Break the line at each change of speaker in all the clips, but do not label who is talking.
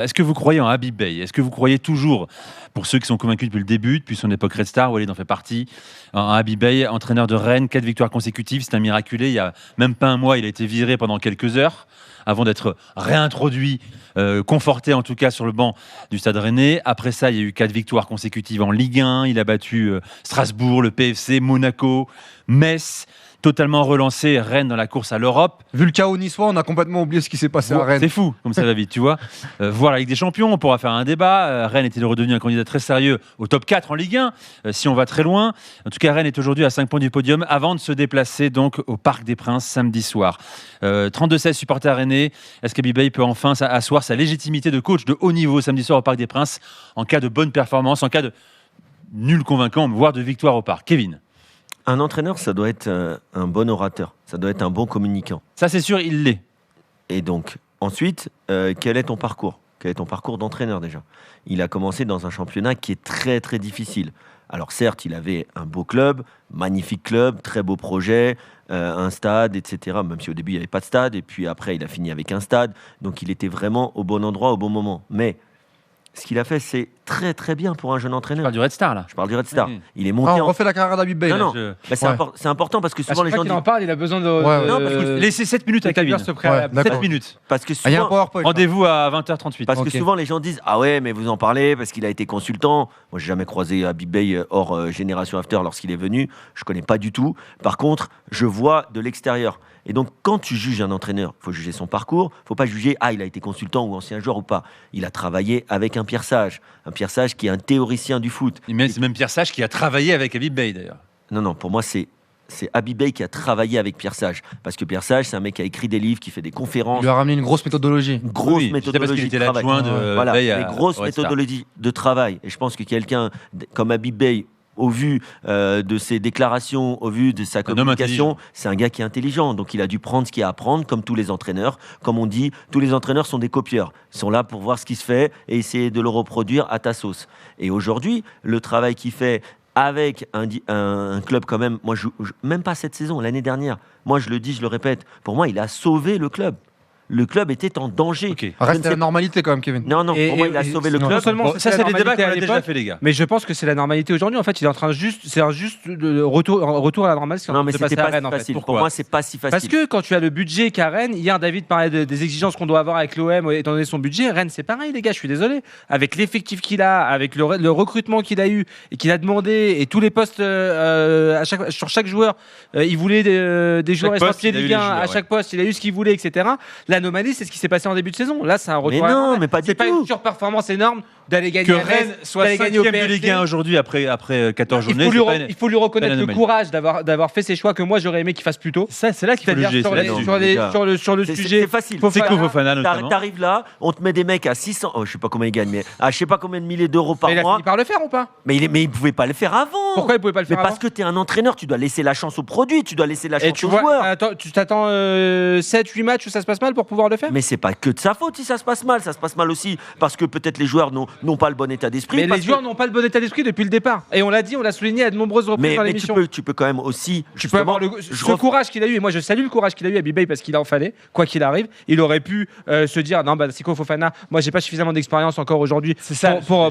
Est-ce que vous croyez en Habib Beye ? Est-ce que vous croyez toujours, pour ceux qui sont convaincus depuis le début, depuis son époque Red Star, Walid en fait partie, en Habib Beye, entraîneur de Rennes, 4 victoires consécutives, c'est un miraculé. Il n'y a même pas un mois, il a été viré pendant quelques heures avant d'être réintroduit, conforté en tout cas sur le banc du Stade Rennais. Après ça, il y a eu 4 victoires consécutives en Ligue 1. Il a battu Strasbourg, le PFC, Monaco, Metz. Totalement relancé Rennes dans la course à l'Europe.
Vu le chaos niçois, on a complètement oublié ce qui s'est passé à Rennes.
C'est fou, comme ça va vite, tu vois. Voir la Ligue des Champions, on pourra faire un débat. Rennes était redevenu un candidat très sérieux au top 4 en Ligue 1, si on va très loin. En tout cas, Rennes est aujourd'hui à 5 points du podium avant de se déplacer donc au Parc des Princes samedi soir. 32-16 supporters rennais. Est-ce qu'Habib Beye peut enfin asseoir sa légitimité de coach de haut niveau samedi soir au Parc des Princes en cas de bonne performance, en cas de nul convaincant, voire de victoire au Parc ? Kevin ?
Un entraîneur, ça doit être un bon orateur, ça doit être un bon communicant.
Ça, c'est sûr, il l'est.
Et donc, ensuite, quel est ton parcours ? Quel est ton parcours d'entraîneur déjà ? Il a commencé dans un championnat qui est très très difficile. Alors certes, il avait un beau club, magnifique club, très beau projet, un stade, etc. Même si au début, il n'y avait pas de stade, et puis après, il a fini avec un stade. Donc, il était vraiment au bon endroit, au bon moment. Mais ce qu'il a fait, c'est très très bien pour un jeune entraîneur.
Je parle du Red Star, là.
Je parle du Red Star.
Oui.
Il est monté
on refait la carrière d'Habib Beye.
Non,
là.
bah, c'est important parce que souvent les gens disent...
en parle, il a besoin de...
Non, parce que
Laissez 7 minutes à Kevin.
ce préalable.
7 minutes.
Parce que
Il y a un
souvent,
PowerPoint.
Rendez-vous à 20h38.
parce que
Ok.
souvent les gens disent ah ouais mais vous en parlez parce qu'il a été consultant. Moi j'ai jamais croisé Habib Beye hors Génération After lorsqu'il est venu. Je connais pas du tout. Par contre je vois de l'extérieur. Et donc quand tu juges un entraîneur, faut juger son parcours. Faut pas juger il a été consultant ou ancien joueur ou pas. Il a travaillé avec un Pierre Sage qui est un théoricien du foot.
C'est même Pierre Sage qui a travaillé avec Habib Beye, d'ailleurs.
Non, pour moi, c'est Habib Beye qui a travaillé avec Pierre Sage. Parce que Pierre Sage, c'est un mec qui a écrit des livres, qui fait des conférences.
Il lui a ramené une grosse méthodologie.
Une grosse
Oui,
méthodologie
parce qu'il était
de travail.
l'adjoint de
Voilà,
Beye
une grosse
au Red Star.
méthodologie de travail. Et je pense que quelqu'un comme Habib Beye, au vu de ses déclarations, au vu de sa
homme
communication,
intelligent.
c'est un gars qui est intelligent. Donc il a dû prendre ce qu'il y a à prendre, comme tous les entraîneurs. Comme on dit, tous les entraîneurs sont des copieurs. Ils sont là pour voir ce qui se fait et essayer de le reproduire à ta sauce. Et aujourd'hui, le travail qu'il fait avec un club quand même, moi, même pas cette saison, l'année dernière, moi je le dis, je le répète, pour moi il a sauvé le club. Le club était en danger.
Ok.
Reste la normalité quand même, Kevin.
Non, pour moi il a sauvé le
non,
club.
non seulement
Bon, ça,
c'était
c'est
la
des débats
normalité
qu'on
à
a déjà
l'époque,
fait, les gars.
mais je pense que c'est la normalité aujourd'hui. En fait, il est en train c'est un juste de retour à la normale.
Non, mais
c'est
c'était
passé à
pas
Rennes,
si
en fait.
facile.
Pourquoi
Pour moi, c'est pas si facile.
Parce que quand tu as le budget qu'a Rennes, hier David parlait des exigences qu'on doit avoir avec l'OM étant donné son budget. Rennes, c'est pareil, les gars, je suis désolé. Avec l'effectif qu'il a, avec le recrutement qu'il a eu et qu'il a demandé et tous les postes sur chaque joueur, il voulait des joueurs
Chaque poste,
essentiels
il a eu
Ligue
les
1.
joueurs,
À chaque poste, il a eu ce qu'il voulait, etc. L'anomalie, c'est ce qui s'est passé en début de saison. Là, c'est un retour
Mais
à la
non,
normale.
mais pas du
C'est pas
tout.
une surperformance énorme d'aller gagner
Que
à Metz,
Rennes soit
d'aller gagner au
5e de
PFC.
Ligue 1 aujourd'hui après 14 journées.
Il faut lui reconnaître le
anomalie.
courage d'avoir fait ces choix que moi j'aurais aimé qu'il fasse plus tôt.
Ça, c'est là qu'il faut le
C'est-à-dire
juger.
sur,
c'est
les-
là-dessus.
sur le
C'est
sujet.
facile.
C'est
Fofana.
Fofana notamment.
T'arrives là, on te met des mecs à 600, je sais pas combien ils gagnent, mais à je sais pas combien de milliers d'euros par
Mais il a
mois.
fini par le faire ou pas?
Mais il pouvait pas le faire avant.
Pourquoi il pouvait pas le
Mais
faire
parce
avant?
que tu es un entraîneur, tu dois laisser la chance au produit, tu dois laisser la
Et
chance
tu
aux
vois,
joueurs.
attends, tu t'attends 7-8 matchs où ça se passe mal pour pouvoir le faire?
Mais c'est pas que de sa faute si ça se passe mal. Ça se passe mal aussi parce que peut-être les joueurs n'ont pas le bon état d'esprit.
Mais
parce
les joueurs
que-
n'ont pas le bon état d'esprit depuis le départ. Et on l'a dit, on l'a souligné à de nombreuses reprises dans
mais
l'émission.
tu peux quand même aussi.
Tu peux avoir ce courage qu'il a eu, et moi je salue le courage qu'il a eu à Bibey parce qu'il en fallait, quoi qu'il arrive. Il aurait pu se dire non, Siko Fofana, moi j'ai pas suffisamment d'expérience encore aujourd'hui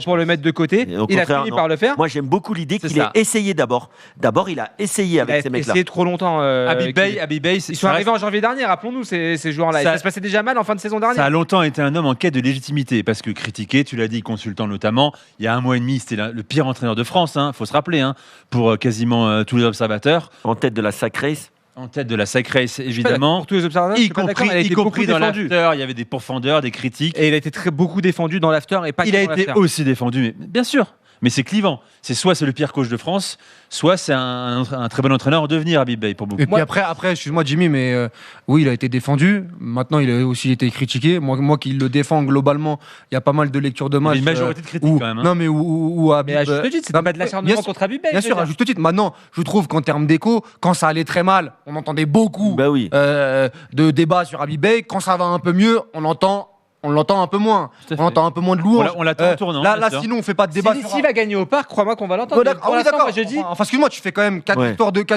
pour le mettre de côté.
Et au
Il a
contraire,
fini
non.
par le faire.
Moi j'aime beaucoup l'idée
C'est
qu'il ait
ça.
essayé d'abord. D'abord, il a essayé
Il a
avec ces mecs-là.
essayé trop longtemps.
Habib Beye,
Ils sont arrivés en janvier dernier, rappelons-nous ces joueurs-là.
Ça-
Ça se passait déjà mal en fin de saison dernière.
Ça a longtemps été un homme en quête de légitimité, parce que critiqué, tu l'as dit, consultant notamment, il y a 1 mois et demi, c'était le pire entraîneur de France, faut se rappeler, pour quasiment tous les observateurs.
En tête de la Sac Race.
En tête de la Sac Race, évidemment.
Pour tous les observateurs, je
Y
suis pas d'accord,
compris,
elle a été
y compris
beaucoup
dans
défendue.
l'after, il y avait des pourfendeurs, des critiques.
Et il a été beaucoup défendu dans l'after et pas
Il
que
a
dans
été
l'after.
aussi défendu, mais bien sûr. Mais c'est clivant. Soit c'est le pire coach de France, soit c'est un très bon entraîneur en devenir, Habib Beye, pour beaucoup.
Et puis après, excuse-moi Jimmy, mais oui, il a été défendu. Maintenant, il a aussi été critiqué. Moi qui le défends globalement, il y a pas mal de lectures de
Il y
match.
avait une majorité de critiques quand même.
Non, mais où Habib.
Mais à juste titre, c'est
non,
pas de l'acharnement
bien
contre Habib Beye.
Bien sûr, à juste titre. Maintenant, je trouve qu'en termes d'écho, quand ça allait très mal, on entendait beaucoup
Bah oui.
de débats sur Habib Beye. Quand ça va un peu mieux, on entend on l'entend un peu moins.
Tout à fait.
On entend un peu moins de louanges.
On l'attend en tournant,
Là,
bien sûr.
sinon, on fait pas de débat.
S'il va gagner au parc, crois-moi qu'on va l'entendre.
Oh, d'accord.
Pour
Ah oui,
l'instant,
d'accord.
moi, je dis.
Enfin, excuse-moi, tu fais quand même 4
Ouais.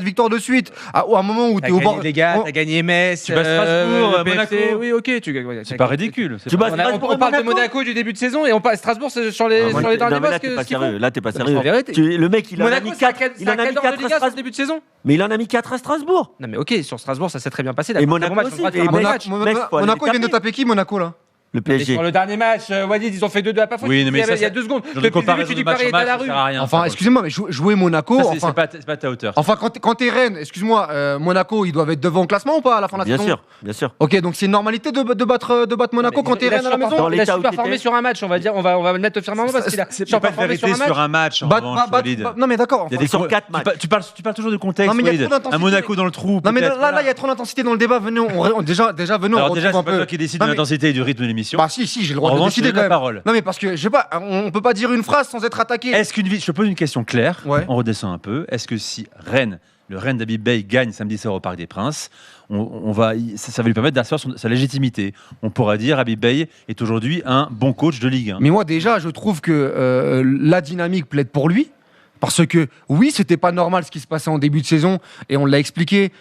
victoires de suite. À un moment où
T'as
tu es au
gagné
bord.
les gars,
on-
t'as gagné Metz,
Tu bats Strasbourg,
le PFC,
Monaco.
Oui, ok, tu gagnes.
C'est pas ridicule.
Tu bats
On
Strasbourg et
parle de
Monaco.
Monaco du début de saison et on parle Strasbourg c'est sur les
Non,
derniers
mais là,
matchs.
t'es pas
ce qu'ils
sérieux.
font.
Là, t'es pas
C'est la
sérieux.
vérité.
Le mec, il en a
Monaco,
mis
c'est un
4. Il en a mis 4
quart d'heure de
à
Liga sur le
Strasbourg.
début de saison.
Mais il en a mis 4 à Strasbourg.
Non mais ok, sur Strasbourg ça s'est très bien passé.
Et Monaco aussi, et
Monaco,
Mec, faut aller
Monaco,
les
il vient de
taper.
taper qui, Monaco, là?
Le
Et
PSG.
sur le dernier match, Walid, ils ont fait 2-2 à Pafouille.
Oui, mais
il y
ça,
a
c'est-
2 secondes.
Genre de
Depuis le début,
comparaison
tu
de
dis
match
Paris
en
est à
match,
la
ça
rue.
sert à rien.
Enfin, excusez-moi, mais jouer Monaco.
Ça,
Enfin,
c'est pas à ta hauteur.
enfin quand t'es Rennes, excuse-moi, Monaco, ils doivent être devant au classement ou pas à la fin de la
Bien
saison?
sûr, bien sûr.
Ok, donc c'est une normalité de battre Monaco quand t'es Rennes à la maison?
Dans
Il a
l'état où
surperformé
t'étais.
sur un match, on va dire, on va le mettre firmement parce qu'il a
C'est pas de
surperformé sur
vérité
un
sur
match.
un match. en
Bat-
revanche,
bat-
Walid.
bat- Non, mais d'accord.
Il y a
enfin,
des
Sur 4 matchs.
Tu parles toujours de contexte.
Non, mais il y a
Walid.
trop d'intensité.
Un Monaco dans le trou.
Non, mais
peut-être,
là,
voilà.
il y a trop d'intensité dans le débat. Venez, déjà, venez, on
Alors déjà,
retrouve
c'est pas
un peu.
toi qui décide
Non,
de
mais-
l'intensité et du rythme de l'émission.
Bah si, j'ai le
En
droit de
revanche,
décider
je donne
quand
la
même.
parole.
Non, mais parce que, je sais pas, on peut pas dire une phrase sans être attaqué.
Est-ce qu'une je te pose une question claire.
Ouais.
On redescend un peu. Est-ce que si Rennes, le Rennes d'Habib Bey gagne samedi soir au Parc des Princes, ça va lui permettre d'asseoir sa légitimité. On pourra dire Habib Bey est aujourd'hui un bon coach de Ligue 1.
Mais moi, déjà, je trouve que la dynamique plaide pour lui. Parce que oui, c'était pas normal ce qui se passait en début de saison et on l'a expliqué.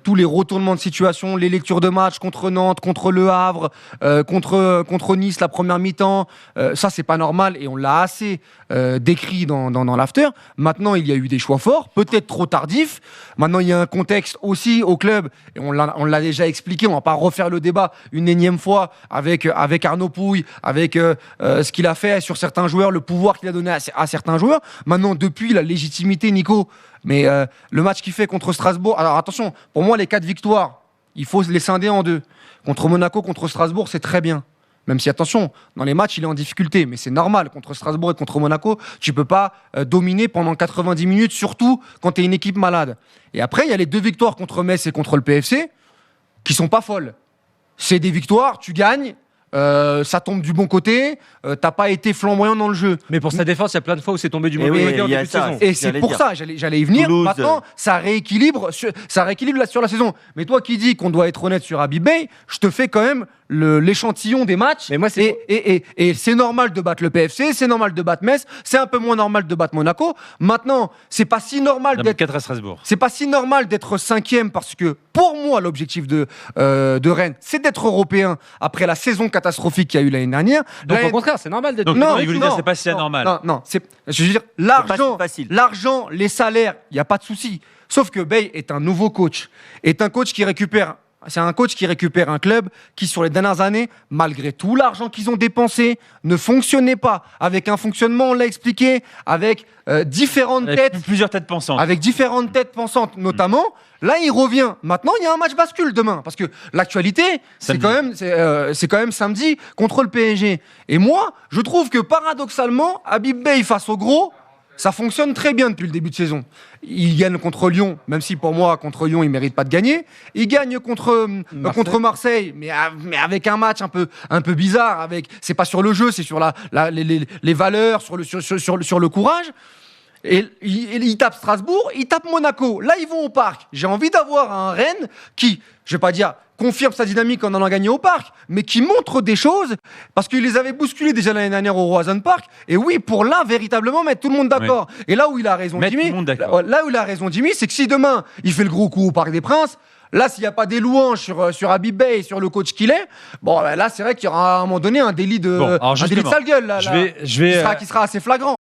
Tous les retournements de situation, les lectures de match contre Nantes, contre Le Havre, contre Nice la première mi-temps, ça c'est pas normal et on l'a assez décrit dans l'after. Maintenant, il y a eu des choix forts, peut-être trop tardifs. Maintenant, il y a un contexte aussi au club et on l'a déjà expliqué. On va pas refaire le débat une énième fois avec Arnaud Pouille, avec ce qu'il a fait sur certains joueurs, le pouvoir qu'il a donné à certains joueurs. Maintenant, depuis la légitimité, Nico, mais le match qu'il fait contre Strasbourg, alors attention, pour moi, les 4 victoires, il faut les scinder en 2. Contre Monaco, contre Strasbourg, c'est très bien. Même si, attention, dans les matchs, il est en difficulté, mais c'est normal. Contre Strasbourg et contre Monaco, tu peux pas dominer pendant 90 minutes, surtout quand tu es une équipe malade. Et après, il y a les 2 victoires contre Metz et contre le PFC, qui sont pas folles. C'est des victoires, tu gagnes, ça tombe du bon côté, t'as pas été flamboyant dans le jeu.
Mais pour sa défense, il y a plein de fois où c'est tombé du
Eh
mauvais
oui,
côté en
il y a
début de
ça.
saison.
Et c'est
J'allais
pour
dire.
ça, j'allais y venir.
Toulouse,
Maintenant, ça rééquilibre là, sur la saison. Mais toi qui dis qu'on doit être honnête sur Habib Bey, je te fais quand même l'échantillon des matchs.
Mais moi, c'est
et c'est normal de battre le PFC, c'est normal de battre Metz, c'est un peu moins normal de battre Monaco. Maintenant, c'est pas si normal d'être
4 à Strasbourg.
c'est pas si normal d'être 5e parce que pour moi l'objectif de Rennes c'est d'être européen après la saison catastrophique qu'il y a eu l'année dernière.
Donc
L'année-
au contraire, c'est normal d'être.
Donc,
non,
il voulait
non,
dire c'est pas si
non,
anormal.
Non, je veux dire
pas si facile.
l'argent, les salaires, il n'y a pas de souci. Sauf que Bey est un nouveau coach, est un coach qui récupère. C'est un coach qui récupère un club qui, sur les dernières années, malgré tout l'argent qu'ils ont dépensé, ne fonctionnait pas. Avec un fonctionnement, on l'a expliqué, avec différentes
Avec
têtes,
plusieurs têtes pensantes.
avec différentes têtes pensantes notamment. Là, il revient. Maintenant, il y a un match bascule demain parce que l'actualité, c'est
Samedi.
quand même samedi contre le PSG. Et moi, je trouve que paradoxalement, Habib Bey face au gros, ça fonctionne très bien depuis le début de saison. Il gagne contre Lyon, même si pour moi, contre Lyon, il ne mérite pas de gagner. Il gagne contre Marseille, mais avec un match un peu bizarre. C'est pas sur le jeu, c'est sur les valeurs, sur le courage. Et il tape Strasbourg, il tape Monaco. Là, ils vont au parc. J'ai envie d'avoir un Rennes qui, je vais pas dire, confirme sa dynamique en allant gagner au parc, mais qui montre des choses, parce qu'il les avait bousculés déjà l'année dernière au Roazhon Park. Et oui, pour là, véritablement, mettre tout le monde d'accord. Et là où il a raison,
Mettre
Jimmy,
tout le monde d'accord.
là où il a raison, Jimmy, c'est que si demain, il fait le gros coup au Parc des Princes, là, s'il n'y a pas des louanges sur Habib Bey et sur le coach qu'il est, bon, là, c'est vrai qu'il y aura à un moment donné un délit de,
Bon, alors
un délit de
justement,
sale gueule, là,
je vais,
qui sera assez flagrant.